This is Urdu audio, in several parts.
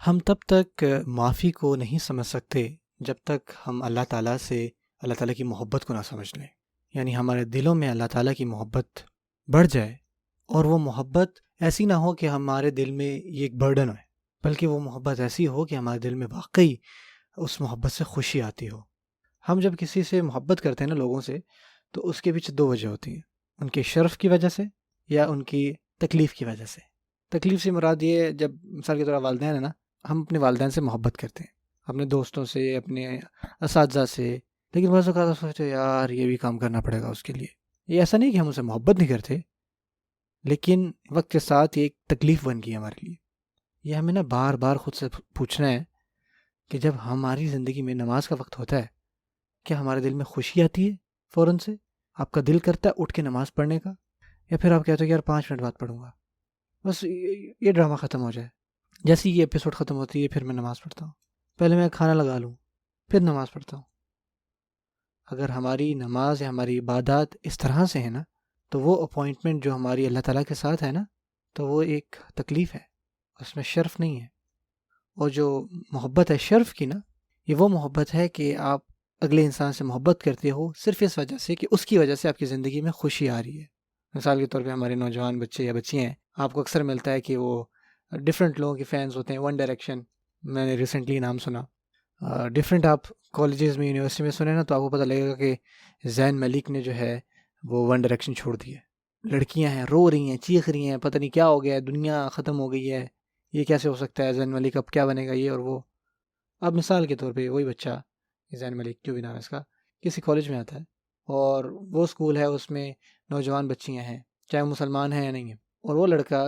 ہم تب تک معافی کو نہیں سمجھ سکتے جب تک ہم اللہ تعالیٰ سے اللہ تعالیٰ کی محبت کو نہ سمجھ لیں. یعنی ہمارے دلوں میں اللہ تعالیٰ کی محبت بڑھ جائے، اور وہ محبت ایسی نہ ہو کہ ہمارے دل میں یہ ایک برڈن ہے، بلکہ وہ محبت ایسی ہو کہ ہمارے دل میں واقعی اس محبت سے خوشی آتی ہو. ہم جب کسی سے محبت کرتے ہیں نا، لوگوں سے، تو اس کے پیچھے دو وجہ ہوتی ہیں: ان کے شرف کی وجہ سے یا ان کی تکلیف کی وجہ سے. تکلیف سے مراد یہ ہے، جب مثال کے طور پر والدین ہیں نا، ہم اپنے والدین سے محبت کرتے ہیں، اپنے دوستوں سے، اپنے اساتذہ سے، لیکن بعض اوقات سوچتے یار یہ بھی کام کرنا پڑے گا اس کے لیے. یہ ایسا نہیں کہ ہم اسے محبت نہیں کرتے، لیکن وقت کے ساتھ یہ ایک تکلیف بن گئی ہمارے لیے. یہ ہمیں نا بار بار خود سے پوچھنا ہے کہ جب ہماری زندگی میں نماز کا وقت ہوتا ہے، کیا ہمارے دل میں خوشی آتی ہے فوراً سے؟ آپ کا دل کرتا ہے اٹھ کے نماز پڑھنے کا، یا پھر آپ کہتے ہو کہ یار 5 منٹ بعد پڑھوں گا، بس یہ ڈرامہ ختم ہو جائے، جیسے یہ ایپیسوڈ ختم ہوتی ہے پھر میں نماز پڑھتا ہوں، پہلے میں کھانا لگا لوں پھر نماز پڑھتا ہوں. اگر ہماری نماز یا ہماری عبادات اس طرح سے ہے نا، تو وہ اپوائنٹمنٹ جو ہماری اللہ تعالیٰ کے ساتھ ہے نا، تو وہ ایک تکلیف ہے، اس میں شرف نہیں ہے. اور جو محبت ہے شرف کی نا، یہ وہ محبت ہے کہ آپ اگلے انسان سے محبت کرتے ہو صرف اس وجہ سے کہ اس کی وجہ سے آپ کی زندگی میں خوشی آ رہی ہے. مثال کے طور پہ ہمارے نوجوان بچے یا بچیاں ہیں، آپ کو اکثر ملتا ہے کہ وہ ڈفرینٹ لوگوں کے فینس ہوتے ہیں. ون ڈائریکشن میں نے ریسنٹلی نام سنا. ڈفرینٹ آپ کالجز میں، یونیورسٹی میں سنے نا، تو آپ کو پتہ لگے گا کہ زین ملک نے جو ہے وہ ون ڈائریکشن چھوڑ دی ہے. لڑکیاں ہیں رو رہی ہیں، چیخ رہی ہیں، پتہ نہیں کیا ہو گیا ہے، دنیا ختم ہو گئی ہے، یہ کیسے ہو سکتا ہے، زین ملک اب کیا بنے گا، یہ اور وہ. اب مثال کے طور پہ وہی بچہ زین ملک جو بھی نام ہے اس کا، کسی کالج میں آتا ہے، اور وہ اسکول ہے، اس میں نوجوان بچیاں ہیں، چاہے وہ مسلمان ہیں یا نہیں ہیں، اور وہ لڑکا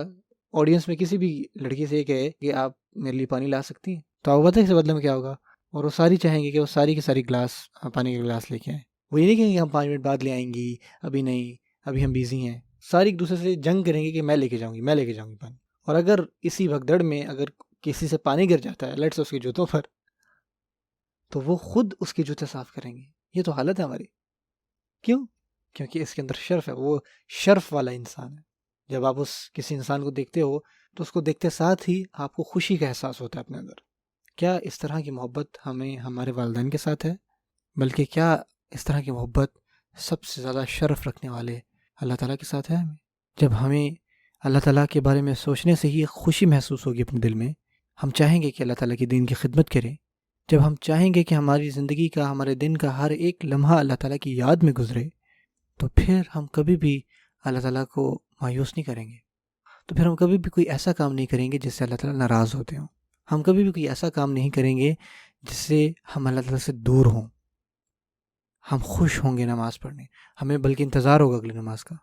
آڈینس میں کسی بھی لڑکی سے یہ کہے کہ آپ میرے لیے پانی لا سکتی ہیں، تو آپ پتہ ہے اس بدلے میں کیا ہوگا؟ اور وہ ساری چاہیں گے کہ وہ ساری کی ساری گلاس، پانی کے گلاس لے کے آئیں. وہ یہ نہیں کہیں گے ہم 5 منٹ بعد لے آئیں گی، ابھی نہیں، ابھی ہم بیزی ہیں. ساری ایک دوسرے سے جنگ کریں گے کہ میں لے کے جاؤں گی، میں لے کے جاؤں گی پانی. اور اگر اسی بھگدڑ میں اگر کسی سے پانی گر جاتا ہے لیٹس اس کے جوتوں پر، تو وہ خود اس کے جوتے صاف کریں گے. یہ تو حالت ہے ہماری. کیوں؟ کیونکہ اس کے اندر شرف ہے، وہ شرف والا انسان ہے. جب آپ اس کسی انسان کو دیکھتے ہو تو اس کو دیکھتے ساتھ ہی آپ کو خوشی کا احساس ہوتا ہے اپنے اندر. کیا اس طرح کی محبت ہمیں ہمارے والدین کے ساتھ ہے؟ بلکہ کیا اس طرح کی محبت سب سے زیادہ شرف رکھنے والے اللہ تعالیٰ کے ساتھ ہے ہمیں؟ جب ہمیں اللہ تعالیٰ کے بارے میں سوچنے سے ہی خوشی محسوس ہوگی اپنے دل میں، ہم چاہیں گے کہ اللہ تعالیٰ کی دین کی خدمت کریں. جب ہم چاہیں گے کہ ہماری زندگی کا، ہمارے دن کا ہر ایک لمحہ اللہ تعالیٰ کی یاد میں گزرے، تو پھر ہم کبھی بھی اللہ تعالیٰ کو مایوس نہیں کریں گے. تو پھر ہم کبھی بھی کوئی ایسا کام نہیں کریں گے جس سے اللہ تعالیٰ ناراض ہوتے ہوں. ہم کبھی بھی کوئی ایسا کام نہیں کریں گے جس سے ہم اللہ تعالیٰ سے دور ہوں. ہم خوش ہوں گے نماز پڑھنے، ہمیں بلکہ انتظار ہوگا اگلی نماز کا.